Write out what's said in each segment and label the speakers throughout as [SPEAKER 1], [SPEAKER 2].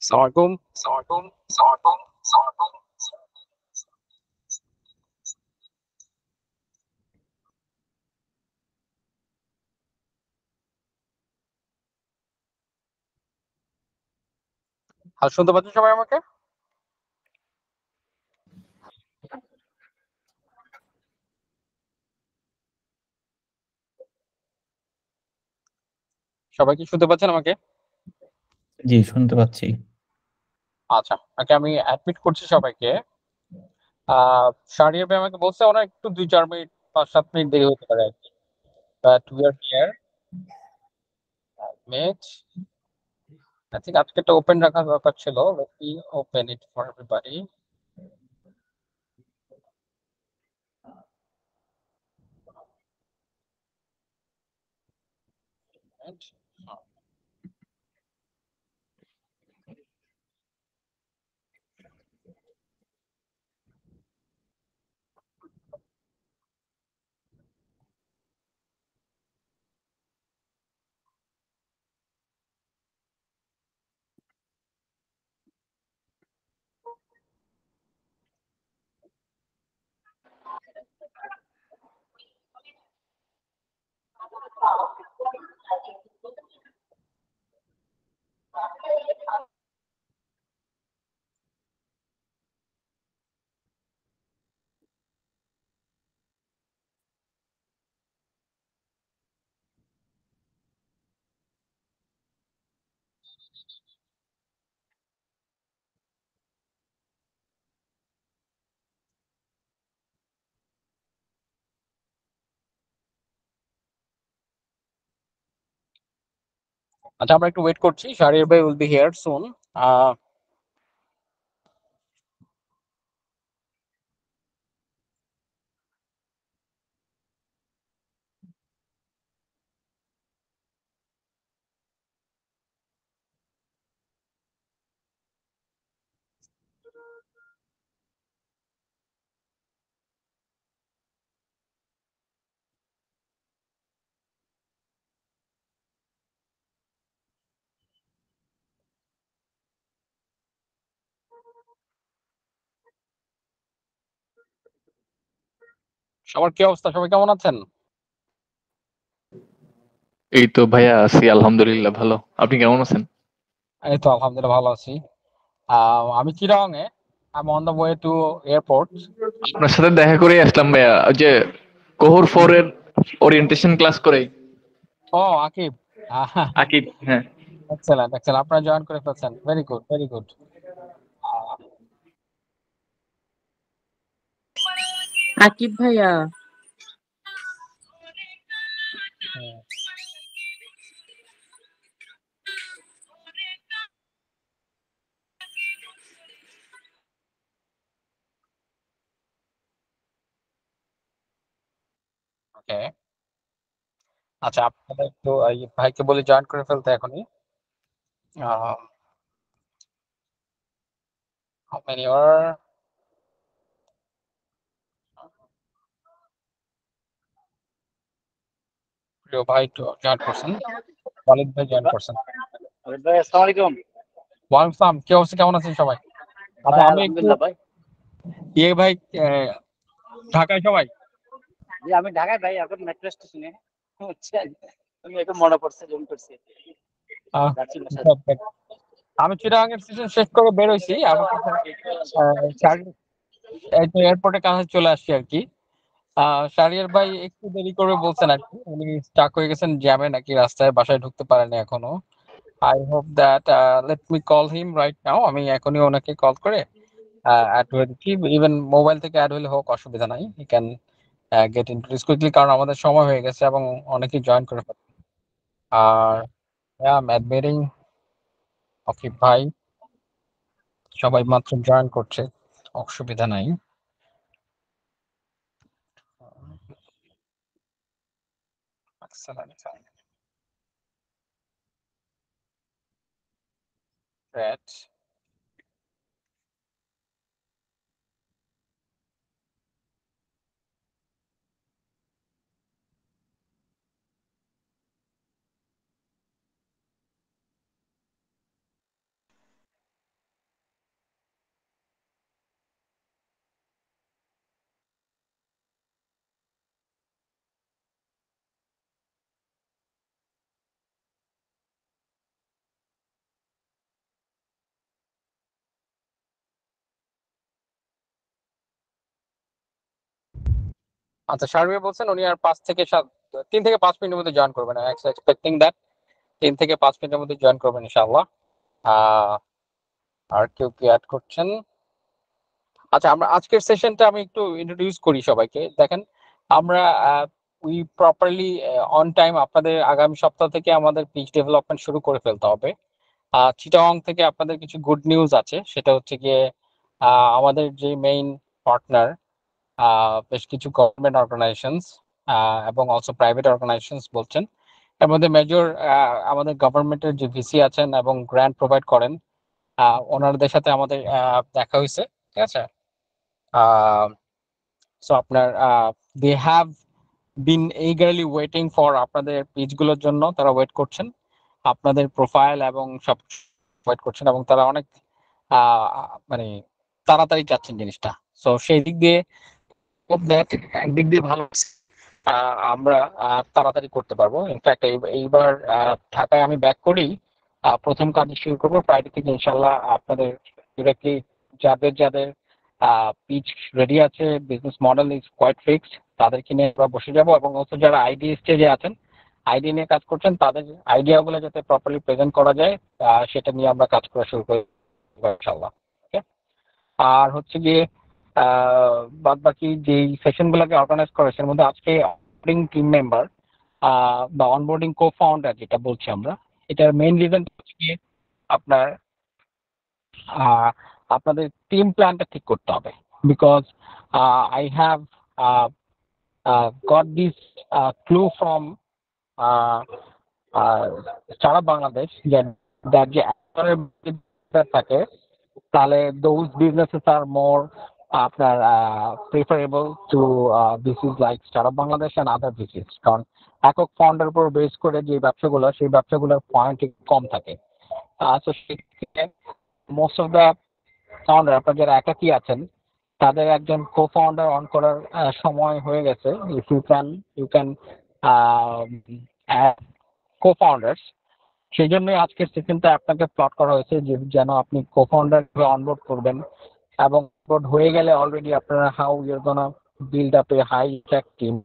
[SPEAKER 1] আসসালামু আলাইকুম। শুনতে পাচ্ছেন সবাই আমাকে? সবাই কি শুনতে পাচ্ছেন আমাকে?
[SPEAKER 2] জি, শুনতে পাচ্ছি।
[SPEAKER 1] আচ্ছা, আমি অ্যাডমিট করছি সবাইকে। আ শাহরিয়ার ভাই আমাকে বলছে ওনার একটু ২-৪ মিনিট ৫-৭ মিনিট দেরি হতে পারে আরকি। But we are here. মেট I think আজকেরটা ওপেন রাখা দরকার ছিল। Let me open it for everybody. And আচ্ছা আমরা একটু ওয়েট করছি। শাহরিয়ার ভাই will be here soon. আ সবার কি অবস্থা? সবাই কেমন আছেন?
[SPEAKER 3] এই তো ভাইয়া আছি আলহামদুলিল্লাহ ভালো। আপনি কেমন আছেন?
[SPEAKER 1] এই তো আলহামদুলিল্লাহ ভালো আছি। আমি চিটাগং এ। I'm on the way to airport.
[SPEAKER 3] আপনার সাথে দেখা করে আসলাম ভাইয়া, ওই যে কোহর 4 এর ওরিয়েন্টেশন ক্লাস করে।
[SPEAKER 1] ও আকিব।
[SPEAKER 3] আকিব, হ্যাঁ।
[SPEAKER 1] Excellent, excellent. আপনারা জয়েন করে ফেলছেন। Very good, very good. আ
[SPEAKER 4] আকিব ভাইয়া,
[SPEAKER 1] হুম, ওকে। আচ্ছা আপনারা একটু এই ভাইকে বলি জয়েন করে ফেলতে এখনই। আ how many are প্রিয় ভাই তো জয়েন করছেন। ওয়ালিদ ভাই জয়েন করছেন।
[SPEAKER 5] ভাই আসসালামু আলাইকুম।
[SPEAKER 1] ওয়ালাইকুম আসসালাম। কি অবস্থা? কেমন আছেন সবাই?
[SPEAKER 5] ভাই
[SPEAKER 1] আচ্ছা আমি একটু
[SPEAKER 5] আলহামদুলিল্লাহ ভাই।
[SPEAKER 1] ভাই ঢাকায় সবাই?
[SPEAKER 5] জি আমি ঢাকায় ভাই, এখন মেট্রো স্টেশনে। বুঝছেন? তুমি একটু মনে পড়ছে, জুম করছি।
[SPEAKER 1] আহ
[SPEAKER 5] যাচ্ছি বাসায়।
[SPEAKER 1] আমি চিটাগাং এর সিজন শেষ করে বের হইছি। আমি এই তো এয়ারপোর্টের কাছে চলে আসছি আরকি। শাহরিয়ার ভাই একটু দেরি করবে বলছেন আরকি। উনি স্টাক হয়ে গেছেন জ্যামে নাকি রাস্তায়, বাসায় ঢুকতে পারেনি এখনো। I hope that let me call him right now. আমি এখনই ওনাকে কল করে অ্যাড হয়ে দিচ্ছি। ইভেন মোবাইল থেকে অ্যাড হইলে হোক, অসুবিধা নাই। He can get introduced quickly কারণ আমাদের সময় হয়ে গেছে এবং অনেকেই জয়েন করে ফেলছে। আর yeah, I'm admitting আকিব ভাই সবাই মাত্র জয়েন করছে। অসুবিধা নাই। Excellent. Great. আচ্ছা, শারমিন বলছেন উনি আর 3 থেকে 5 মিনিটের মধ্যে জয়েন করবেন। আই এক্সপেক্টিং দ্যাট 3 থেকে 5 মিনিটের মধ্যে জয়েন করবেন ইনশাআল্লাহ। আহ, আর কেউ কি অ্যাড করছেন? আচ্ছা, আমরা আজকের সেশনটা আমি একটু ইন্ট্রোডিউস করি সবাইকে। দেখেন, আমরা উই প্রপারলি অন টাইম আপনাদের আগামী সপ্তাহ থেকে আমাদের পিচ ডেভেলপমেন্ট শুরু করে ফেলতে হবে। চিটাগং থেকে আপনাদের কিছু গুড নিউজ আছে, সেটা হচ্ছে গিয়ে আমাদের যে মেইন পার্টনার বেশ কিছু গভর্নমেন্ট অর্গানাইজেশনস এবং অলসো প্রাইভেট অর্গানাইজেশনস বলছেন। এর মধ্যে মেজর আমাদের গভর্নমেন্টের যে ভিসি আছেন এবং গ্র্যান্ট প্রোভাইড করেন, ওনাদের সাথে আমাদের দেখা হয়েছে। ঠিক আছে, সো আপনার they have been eagerly waiting for আপনাদের পিচগুলোর জন্য। তারা ওয়েট করছেন আপনাদের প্রোফাইল এবং সব ওয়েট করছেন, এবং তারা অনেক মানে তাড়াতাড়ি চাচ্ছেন জিনিসটা। সো সেই দিক দিয়ে একদিক দিয়ে ভালো। আমরা তাড়াতাড়ি করতে পারবো। ইনফ্যাক্ট এইবার ঢাকায় আমি ব্যাক করি, প্রথম কাজ শুরু করবো ফ্রাইডে থেকে ইনশাল্লাহ। আপনাদের ডিরেক্টলি যাদের যাদের পিচ রেডি আছে, business model is quite fixed, তাদেরকে নিয়ে আমরা বসে যাবো। এবং হচ্ছে যারা আইডি স্টেজে আছেন, আইডি নিয়ে কাজ করছেন, তাদের আইডিয়াগুলো যাতে প্রপারলি প্রেজেন্ট করা যায়, সেটা নিয়ে আমরা কাজ করা শুরু করি ইনশাল্লাহ। ওকে, আর হচ্ছে গিয়ে বাদ বাকি যে সেশন গুলোকে অর্গানাইজ করে, এর মধ্যে আজকে অনবোর্ডিং টিম মেম্বার বা অনবোর্ডিং কো ফাউন্ডার যেটা বলছি আমরা, এটার মেইন রিজন হচ্ছে গিয়ে আপনার আপনাদের টিম প্ল্যানটা ঠিক করতে হবে। Because I have got this clue from startup Bangladesh যে থাকে, তাহলে দোজ বিজনেসেস আর মোর আপনার preferable to VCs like startup Bangladesh and other VCs. কারণ একক ফাউন্ডার উপর বেস করে যে ব্যবসাগুলো, সেই ব্যবসাগুলোর পয়েন্ট কম থাকে। তো সেক্ষেত্রে মোস্ট অফ দ্য ফাউন্ডার, আপনার যারা একাকী আছেন, তাদের একজন কো ফাউন্ডার অন করার সময় হয়ে গেছে। If you can co founders, সেই জন্যই আজকের সেশনটা আপনাকে প্লট করা হয়েছে যে যেন আপনি কো ফাউন্ডার অনবোর্ড করবেন, এবং অনবোর্ড হয়ে গেলে অলরেডি আপনারা how you're gonna build up a high tech team.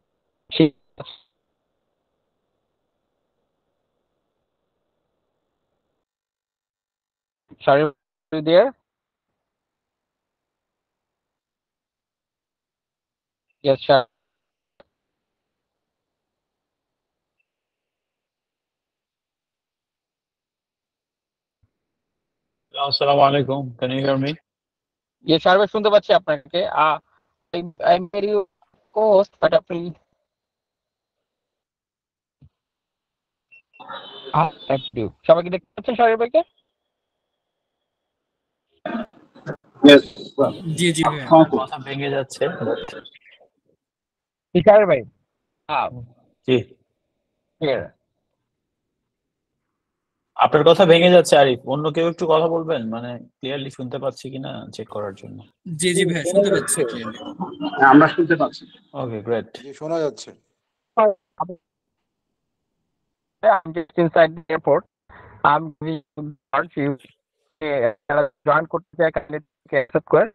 [SPEAKER 1] Sorry, are you there? Yes, sure.
[SPEAKER 2] Assalamu alaikum. Can you hear me?
[SPEAKER 1] Yes, sir, শুনতে পাচ্ছি আপনাকে। I'm very host, but আপনি সবাইকে দেখতে পাচ্ছেন শাহরির ভাইকে?
[SPEAKER 2] জি জি কথা ভেঙে যাচ্ছে।
[SPEAKER 1] শাহরির ভাই,
[SPEAKER 2] জি,
[SPEAKER 1] here.
[SPEAKER 2] আপনার কথা ভেঙে যাচ্ছে আরিফ। অন্য কেউ একটু কথা বলবেন, মানে ক্লিয়ারলি শুনতে পাচ্ছি কিনা চেক করার জন্য।
[SPEAKER 4] জি জি ভাই, শুনতে পাচ্ছি ক্লিয়ারলি।
[SPEAKER 6] আমরা শুনতে পাচ্ছি।
[SPEAKER 2] ওকে, গ্রেট।
[SPEAKER 7] জি, শোনা যাচ্ছে।
[SPEAKER 1] I'm just inside the airport. I'm join করতে চাই, অ্যাকসেপ্ট করে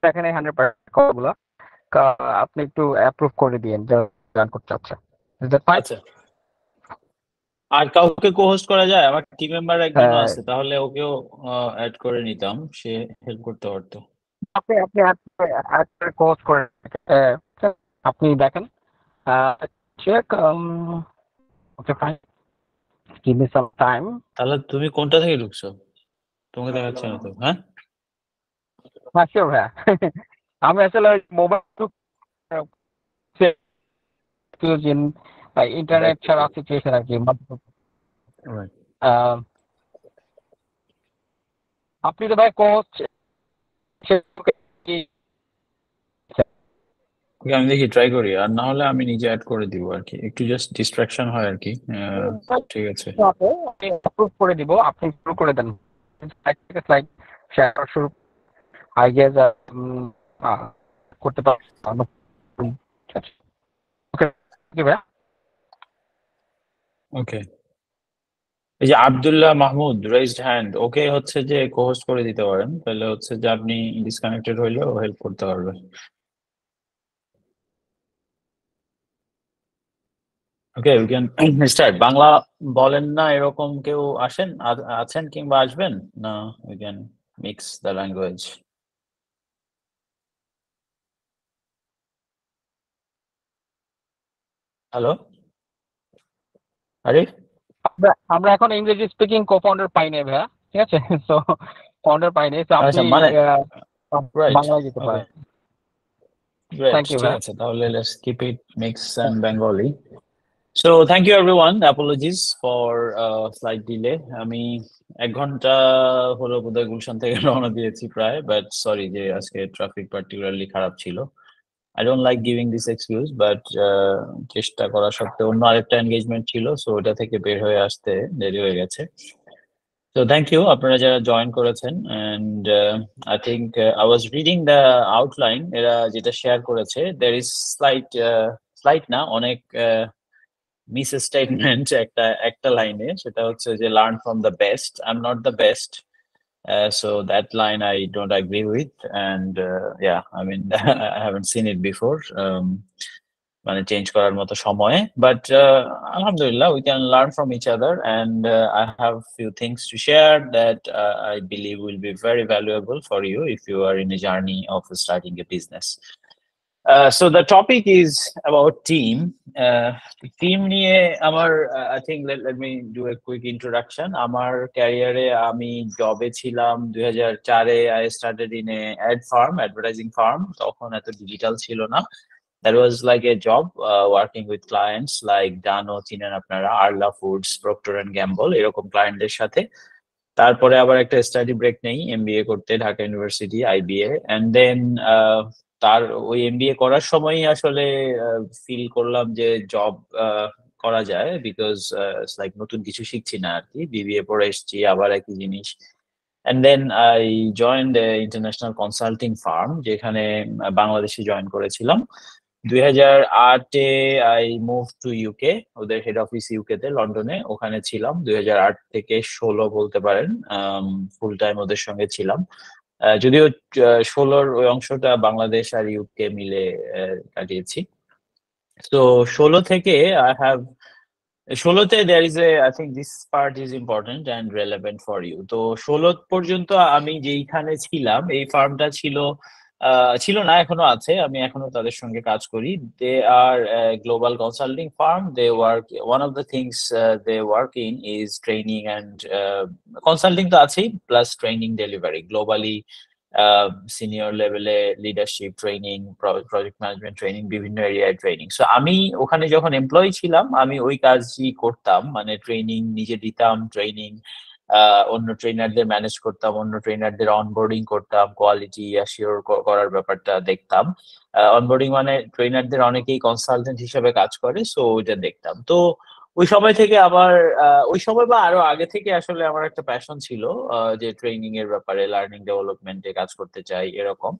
[SPEAKER 1] এখানে 100% কলগুলো আপনি একটু অ্যাপ্রুভ করে দিয়েন যে জয়েন করতে চাচ্ছে।
[SPEAKER 2] আচ্ছা, আর কাউকে কো-হোস্ট করা যায়? আমার টিম মেম্বার একজন আছে, তাহলে ওকেও অ্যাড করে নিতাম, সে হেল্প করতে পারতো।
[SPEAKER 1] আপনি কোর্স করে আপনি দেখেন, check okay fine, give me some time.
[SPEAKER 2] তাহলে তুমি কোনটা থেকে ঢুকছো? তোমাকে দেখাচ্ছে না তো? হ্যাঁ
[SPEAKER 1] শিওর ভাইয়া। আমি আসলে মোবাইল ইন্টারনেট ছাড়া সিচুয়েশন আর কি। আপনি তো ভাই কোচ,
[SPEAKER 2] আমি দেখি, ট্রাই করি, আর না হলে আমি নিজে অ্যাড করে দিব আর কি, একটু জাস্ট ডিস্ট্রাকশন হয় আর কি। ঠিক আছে,
[SPEAKER 1] অ্যাপ্রুভ করে দিব, আপনি শুরু করে দেন। লাইক শেয়ার শুরু আই গেস করতে পারবো। ওকে ভাইয়া।
[SPEAKER 2] ওকে। এই যে আব্দুল্লাহ মাহমুদ রেজড হ্যান্ড, ওকে হচ্ছে যে কো-হোস্ট করে দিতে পারেন, তাহলে হচ্ছে যে আপনি ডিসকানেক্টেড হইলেও হেল্প করতে পারবে। Okay we can start. Bangla বলেন না এরকম কেউ আছেন কিংবা আসবেন না? We can mix the language. Hello Arif?
[SPEAKER 1] আমরা এখন ইংরেজি স্পিকিং কো-ফাউন্ডার পাই নাই ভাইয়া, ঠিক আছে? সো ফাউন্ডার পাই নাই, তো আপনি
[SPEAKER 2] আচ্ছা মানে রাইট,
[SPEAKER 1] বাংলায় যেতে
[SPEAKER 2] ওকে
[SPEAKER 1] পারেন।
[SPEAKER 2] গ্রেট,
[SPEAKER 1] থ্যাংক ইউ
[SPEAKER 2] ঠিক
[SPEAKER 1] ভাইয়া।
[SPEAKER 2] আছে তাহলে let's keep it mix and Bengali. So thank you everyone. Apologies for slight delay. আমি 1 ঘন্টা হলো বোধহয় গুলশান থেকে রওনা দিয়েছি প্রায়, বাট সরি যে আজকে ট্রাফিক পার্টিকুলারলি খারাপ ছিল। I don't like giving this excuse, but চেষ্টা করা সত্ত্বেও অন্য আরেকটা এনগেজমেন্ট ছিল, সো ওটা থেকে বের হয়ে আসতে দেরি হয়ে গেছে। So thank you আপনারা যারা জয়েন করেছেন, and I think I was reading the outline এরা যেটা শেয়ার করেছে, there is slight না অনেক মিস স্টেটমেন্ট একটা লাইনে, সেটা হচ্ছে যে learn from the best. I am not the best, so that line I don't agree with, and yeah, I mean I haven't seen it before, মানে change করার মতো সময়ে, বাট আলহামদুলিল্লাহ we can learn from each other, and I have few things to share that I believe will be very valuable for you if you are in a journey of starting a business. So the topic is about team. Team নিয়ে আমার I think let me do a quick introduction. আমার ক্যারিয়ারে আমি জবে ছিলাম 2004-এ। I started in a advertising firm. তখন এত digital ছিল না। That was like a job working with clients like Dano, চিনেন আপনারা, Arla Foods, Procter and Gamble, এরকম ক্লায়েন্টদের সাথে। তারপরে আবার একটা স্টাডি ব্রেক নেই এমবিএ করতে Dhaka University IBA, and then তার ওই এমবিএ করার সময়ই আসলে ফিল করলাম যে জব করা যায়, বিকজ লাইক নতুন কিছু শিখছি না আর কি, বিবিএ পড়ে এসেছি আবার একই জিনিস। And then I joined a international consulting firm যেখানে বাংলাদেশে জয়েন করেছিলাম। 2008-এ আই মুভ টু ইউকে, ওদের হেড অফিস ইউকে তে লন্ডনে, ওখানে ছিলাম 2008 থেকে 16 বলতে পারেন, ফুল টাইম ওদের সঙ্গে ছিলাম। যদিও 16-র ওই অংশটা বাংলাদেশ আর ইউকে মিলে কাটিয়েছি। তো 16 থেকে আই হ্যাভ 16-তে there is a, I think this part is important and relevant for you. তো 16 পর্যন্ত আমি যেইখানে ছিলাম, এই ফার্মটা ছিল না, এখনো আছে, আমি এখনো তাদের সঙ্গে কাজ করি। They are global consulting firm. They work, one of the things they work in is training and consulting তো আছেই, plus training delivery globally, senior লেভেলে leadership training, project management training, বিভিন্ন এরিয়ায় ট্রেনিং। সো আমি ওখানে যখন এমপ্লয়ি ছিলাম আমি ওই কাজই করতাম, মানে ট্রেনিং নিজে দিতাম, ট্রেনিং অন্য ট্রেনারদের ম্যানেজ করতাম, অন্য ট্রেনারদের অনবোর্ডিং করতাম, কোয়ালিটি অ্যাসিওর করার ব্যাপারটা দেখতাম। অনবোর্ডিং মানে ট্রেনারদের অনেকেই কনসালটেন্ট হিসেবে কাজ করে, সো ওইটা দেখতাম। তো ওই সময় থেকে আবার ওই সময় বা আরো আগে থেকে আসলে আমার একটা প্যাশন ছিল যে ট্রেনিং এর ব্যাপারে, লার্নিং ডেভেলপমেন্টে কাজ করতে চাই এরকম।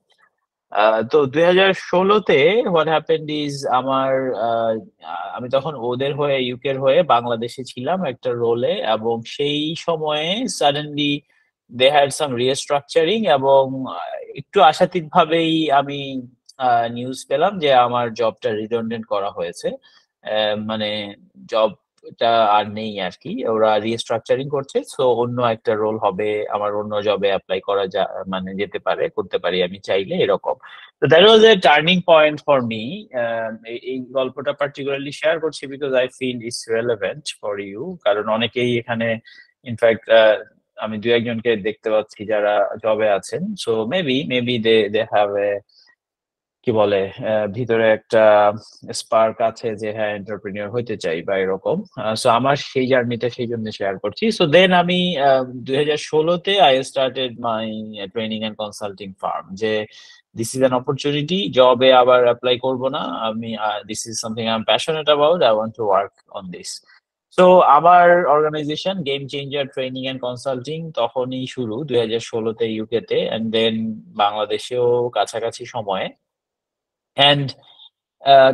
[SPEAKER 2] তো 2016-তে হোয়াট হ্যাপেন্ড ইজ আমি তখন ওদের হয়ে, ইউকের হয়ে বাংলাদেশে ছিলাম একটা রোলে, এবং সেই সময়ে suddenly they had some restructuring, এবং একটু আশাতীত ভাবেই আমি নিউজ পেলাম যে আমার জবটা রিডান্ডেন্ট করা হয়েছে। মানে জবটা আর নেই আর কি, ওরা রিস্ট্রাকচারিং করছে, সো অন্য একটা রোল হবে, আমার অন্য জবে অ্যাপ্লাই করা মানে যেতে পারে, করতে পারি আমি চাইলে এরকম। তো that was a turning point for me. এই গল্পটা পার্টিকুলারলি শেয়ার করছি because I feel it's relevant for you, কারণ অনেকেই এখানে ইনফ্যাক্ট আমি দু একজনকে দেখতে পাচ্ছি যারা জবে আছেন, so maybe they have a, কি বলে, ভিতরে একটা স্পার্ক আছে যে হ্যাঁ এন্টারপ্রেনিউর হইতে চাই বা এরকম। সো আমার সেই জার্নিটা সেই জন্য শেয়ার করছি। সো দেন আমি 2016-তে I started my training and consulting firm, যে দিস ইজ অ্যান অপরচুনিটি, জবে আবার অ্যাপ্লাই করব না আমি, this is something I am passionate about, I want to work on this. So আমার organisation game changer training and consulting তখনই শুরু 2016-তে ইউকেতে, এন্ড দেন বাংলাদেশেও কাছাকাছি সময়ে। অ্যান্ড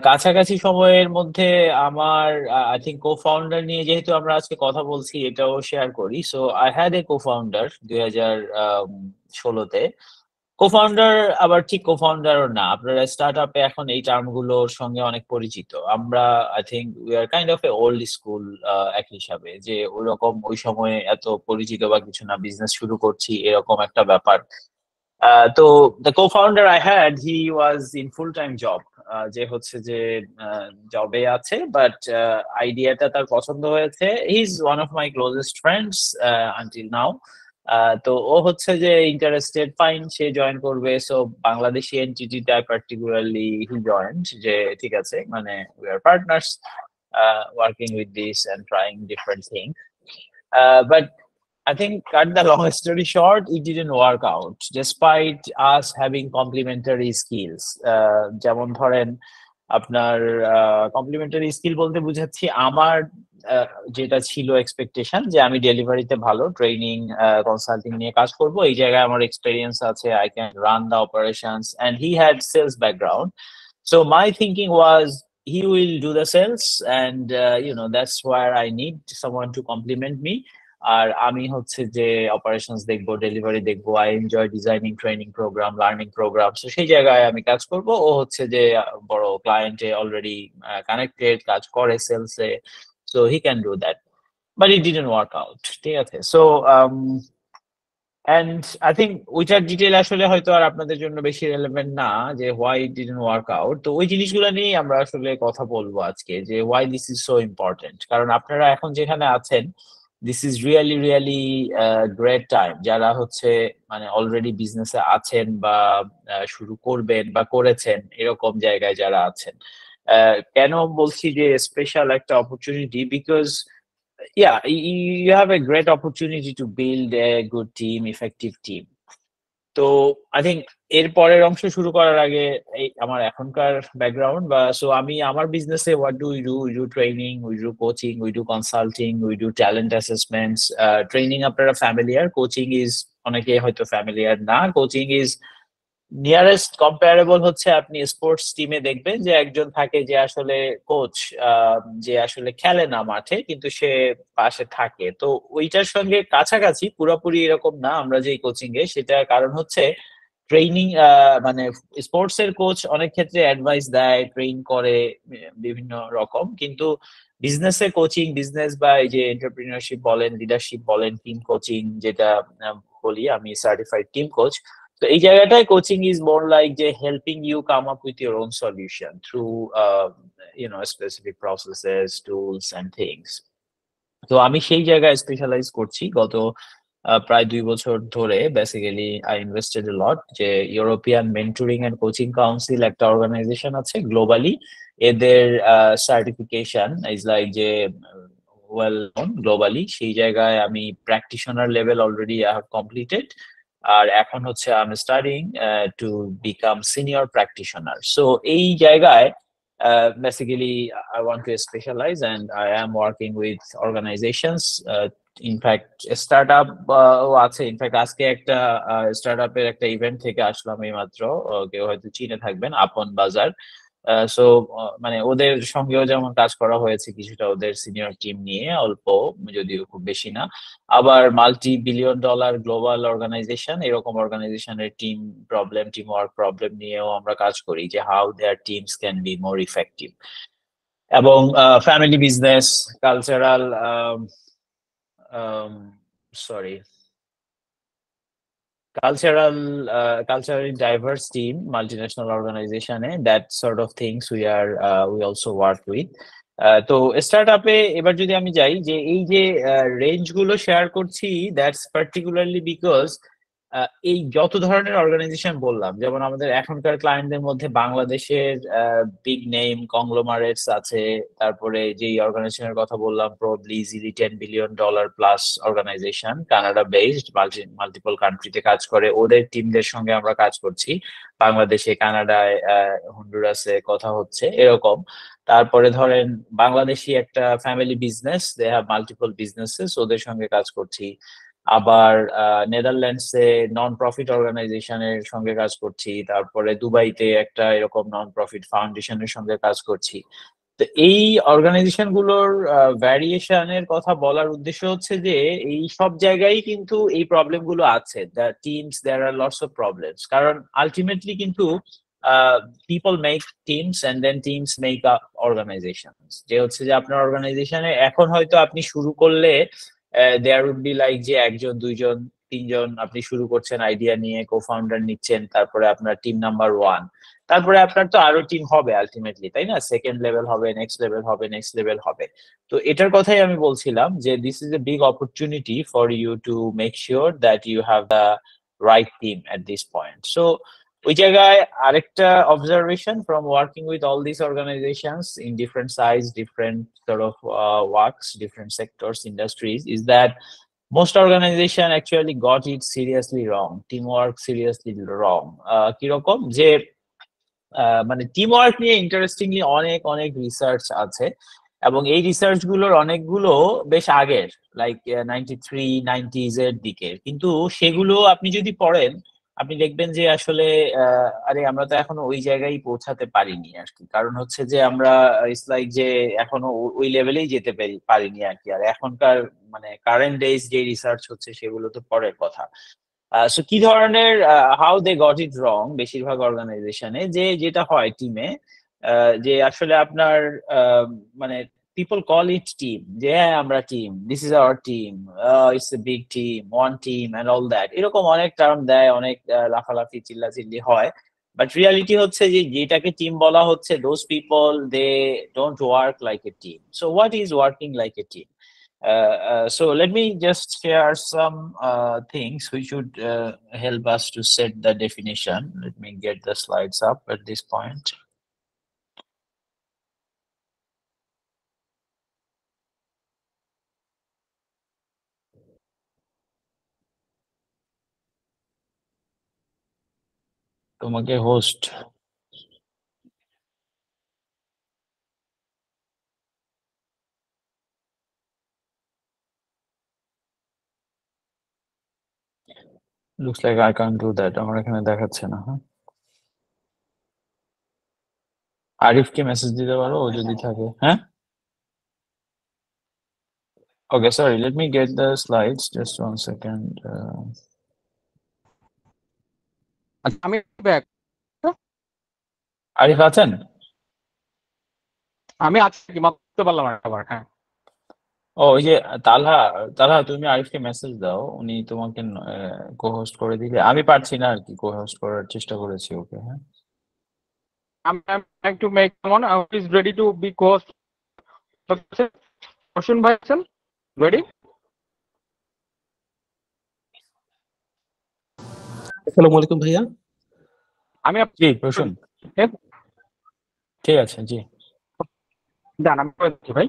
[SPEAKER 2] কাছাকাছি সময়ের মধ্যে আমার আই থিঙ্ক কো-ফাউন্ডার নিয়ে যেহেতু আমরা আজকে কথা বলছি, এটাও শেয়ার করি। So I had a co-founder 2016-তে, co-founder আবার ঠিক co-founderও না, আপনারা স্টার্টআপে এখন এই টার্ম গুলোর সঙ্গে অনেক পরিচিত। আমরা I think we are kind of A old school এক হিসাবে, যে ওইরকম ওই সময়ে এত পরিচিত বা কিছু না, বিজনেস শুরু করছি এরকম একটা ব্যাপার। তো the co-founder I had, he was in full time job, যে হচ্ছে যে জবে আছে, বাট আইডিয়াটা তার পছন্দ হয়েছে। He is one of my closest friends until now. তো ও হচ্ছে যে ইন্টারেস্টেড, ফাইন, সে জয়েন করবে। সো বাংলাদেশি এন্টিটিটা পার্টিকুলারলি হি জয়েন্ট, যে ঠিক আছে মানে we are partners working with this and trying different things. But I think, cut the long story short, it didn't work out despite us having complementary skills. যেমন ধরেন আপনার complimentary skill বলতে বুঝাচ্ছি, আমার যেটা ছিল এক্সপেকটেশন যে আমি ডেলিভারিতে ভালো, ট্রেনিং কনসাল্টিং নিয়ে কাজ করব, এই জায়গায় আমার এক্সপেরিয়েন্স আছে, I can run the operations, and he had sales background. So my thinking was he will do the sales, and that's where I need someone to complement me. আর আমি হচ্ছে যে অপারেশনস দেখবো, ডেলিভারি দেখবো, I enjoy designing training program, learning program. তো সেই জায়গায় আমি কাজ করব, ও হচ্ছে যে বড় ক্লায়েন্টে অলরেডি কানেক্টেড, কাজ করে সেলসে, so he can do that. But it didn't work out, ঠিক আছে। সো অ্যান্ড আই থিঙ্ক ওইটার ডিটেল আসলে হয়তো আর আপনাদের জন্য বেশি রেলেভেন্ট না, যে why it didn't work out. তো ওই জিনিসগুলো নিয়েই আমরা আসলে কথা বলবো আজকে, যে why this is so important. কারণ আপনারা এখন যেখানে আছেন, this is really really great time. যারা হচ্ছে মানে অলরেডি বিজনেসে আছেন বা শুরু করবেন বা করেছেন, এরকম জায়গায় যারা আছেন, কেন বলছি যে স্পেশাল একটা opportunity, because yeah, you have a great opportunity to build a good team, effective team. তো আই থিঙ্ক এর পরের অংশ শুরু করার আগে এই আমার এখনকার ব্যাকগ্রাউন্ড বা সো আমি আমার বিজনেসে what do we do training, we do coaching, we do consulting, we do talent assessments. Training আপনারা ফ্যামিলিয়ার, কোচিং ইজ অনেকে হয়তো ফ্যামিলিয়ার না। কোচিং ইজ নিয়ারেস্ট কম্পারেবল হচ্ছে আপনি স্পোর্টস টিমে দেখবেন যে একজন থাকে যে আসলে কোচ, যে আসলে খেলে না মাঠে, কিন্তু সে পাশে থাকে। তো ওইটার সঙ্গে কাছাকাছি, পুরোপুরি এরকম না আমরা যে কোচিং এ, সেটা কারণ হচ্ছে ট্রেনিং, মানে স্পোর্টস এর কোচ অনেক ক্ষেত্রে অ্যাডভাইস দেয়, ট্রেন করে বিভিন্ন রকম, কিন্তু বিজনেসের কোচিং, বিজনেস বা এই যে এন্টারপ্রিনিয়রশিপ বলেন, লিডারশিপ বলেন, টিম কোচিং যেটা বলি আমি, সার্টিফাইড টিম কোচ। তো এই জায়গাটায় কোচিং ইজ মোর লাইক যে helping you come up with your own solution through specific processes, tools and things. তো আমি সেই জায়গায় স্পেশালাইজ করছি গত প্রায় 2 বছর ধরে। Basically I invested a lot, যে European mentoring and coaching council একটা অর্গানাইজেশন আছে গ্লোবালি, এদের সার্টিফিকেশন ইজ লাইক যে ওয়েল নোন গ্লোবালি। সেই জায়গায় আমি practitioner level already I have completed, আর এখন হচ্ছে I am studying to become senior practitioner. So এই জায়গায় basically I want to specialize, and I am working with organizations. In fact startup আছে, ইনফ্যাক্ট আজকে একটা স্টার্টআপের একটা ইভেন্ট থেকে আসলাম এই মাত্র, কেউ হয়তো চিনে থাকবেন, আপন বাজার। সো মানে ওদের সঙ্গেও যেমন কাজ করা হয়েছে কিছুটা, ওদের সিনিয়র টিম নিয়ে, অল্প যদিও খুব বেশি না। আবার multi billion dollar global organisation, এরকম অর্গানাইজেশনের team problem, team work problem নিয়েও আমরা কাজ করি, যে how their teams can be more effective. এবং family business, cultural sorry culturally diverse team, multinational organization, that sort of things we also work with. তো স্টার্টআপে এবার যদি আমি যাই, যে এই যে রেঞ্জ গুলো শেয়ার করছি, দ্যাটস পার্টিকুলারলি বিকজ এই যত ধরনের অর্গানাইজেশন বললাম, যেমন আমাদের এখনকার ক্লায়েন্টদের মধ্যে বাংলাদেশের বিগ নেম কংগ্লোমারেটস আছে, তারপরে যেই অর্গানাইজেশনের কথা বললাম probably easily $10 billion plus organisation, Canada based, multiple কান্ট্রিতে কাজ করে, ওদের টিমদের সঙ্গে আমরা কাজ করছি, বাংলাদেশে, কানাডায়, হন্ডুরাসে কথা হচ্ছে এরকম। তারপরে ধরেন বাংলাদেশি একটা family business, they have multiple businesses, ওদের সঙ্গে কাজ করছি। আবার নেদারল্যান্ডসে নন প্রফিট অর্গানাইজেশনের সঙ্গে কাজ করছি। তারপরে দুবাইতে একটা এরকম নন প্রফিট ফাউন্ডেশনের সঙ্গে কাজ করছি। তো এই অর্গানাইজেশন গুলোর ভ্যারিয়েশনের কথা বলার উদ্দেশ্য হচ্ছে যে এই সব জায়গায় কিন্তু এই প্রবলেম গুলো আছে, the teams, there are lots of problems, কারণ আলটিমেটলি কিন্তু people make teams and then teams make up organisations. যে হচ্ছে যে আপনার অর্গানাইজেশনে এখন হয়তো আপনি শুরু করলে দেয়ার উড বি লাইক যে একজন, দুইজন, তিনজন আপনি শুরু করছেন আইডিয়া নিয়ে, কো ফাউন্ডার নিচ্ছেন, তারপরে আপনার টিম নাম্বার 1, তারপরে আপনার তো আরো টিম হবে আলটিমেটলি, তাই না? সেকেন্ড লেভেল হবে, নেক্সট লেভেল হবে, নেক্সট লেভেল হবে। তো এটার কথাই আমি বলছিলাম যে this is a big opportunity for you to make sure that you have the right team at this point. So ওই জায়গায় আরেকটা observation from working with all this organisations in different size, different sort of works, different sectors, industries, is that most organization actually got it seriously wrong, teamwork seriously wrong. কিরকম যে মানে teamwork নিয়ে interestingly অনেক অনেক research আছে, এবং এই research গুলোর অনেকগুলো বেশ আগের, লাইক 93, 90s এর দিকে, কিন্তু সেগুলো আপনি যদি পড়েন আপনি দেখবেন যে আসলে আরে আমরা তো এখনো ওই জায়গায় পৌঁছাতে পারিনি আর কি। কারণ হচ্ছে যে আমরা ইটস লাইক যে এখনো ওই লেভেলেই যেতে পারিনি আর কি। আর এখনকার মানে কারেন্ট ডেজ যে রিসার্চ হচ্ছে সেগুলো তো পরের কথা। সো কি ধরনের হাউ দে গট ইট রং বেশিরভাগ অর্গানাইজেশনে, যে যেটা হয় টিমে, যে আসলে আপনার মানে পিপল কল ইট টিম, যে হ্যাঁ আমরা team, this is our team, it's a big team, one team and all that, এরকম অনেক টার্ম দেয়, অনেক লাফালাফি চিল্লাচিল্লি হয়। বাট রিয়ালিটি হচ্ছে যে যেটাকে টিম বলা হচ্ছে, those people they don't work like a team. So what is working like a team? So let me just share some things which should help us to set the definition. Let me get the slides up at this point. তোমাকে host looks like I can't do that. আমার এখানে দেখাচ্ছে না। হ্যাঁ, আরিফকে message দিতে পারো ও যদি থাকে। হ্যাঁ, okay, sorry, let me get the slides, just 1 second.
[SPEAKER 1] আমি back.
[SPEAKER 2] আরিফ আছেন?
[SPEAKER 1] আমি আজকে মাত্র পারলাম আবার। হ্যাঁ,
[SPEAKER 2] ও ওই যে তালহা, তালহা তুমি আরিফকে মেসেজ দাও, উনি তোমাকে কো-হোস্ট করে দিলে। আমি পারছি না আর কি, কো-হোস্ট করার চেষ্টা করেছি ওকে। হ্যাঁ,
[SPEAKER 1] I'm trying to make someone who is ready to be co-host. Question ভাই আছেন? Ready?
[SPEAKER 6] আসসালামু আলাইকুম ভাইয়া।
[SPEAKER 1] আমি
[SPEAKER 2] জি প্রসূন, ঠিক আছে। জি
[SPEAKER 1] ডান, আমি করে দিচ্ছি ভাই।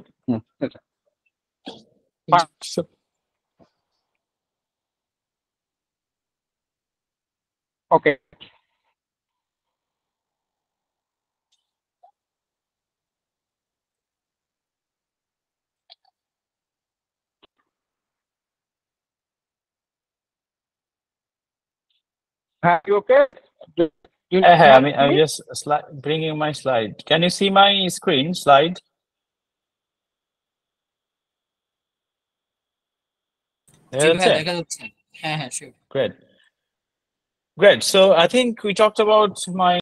[SPEAKER 1] ওকে, হ্যাঁ, you okay?
[SPEAKER 2] হ্যাঁ, আমি just bringing my slide. Can you see my screen slide?
[SPEAKER 4] জি ভাই
[SPEAKER 2] দেখা
[SPEAKER 4] দেখা যাচ্ছে। হ্যাঁ হ্যাঁ sure.
[SPEAKER 2] Great. So I think we talked about my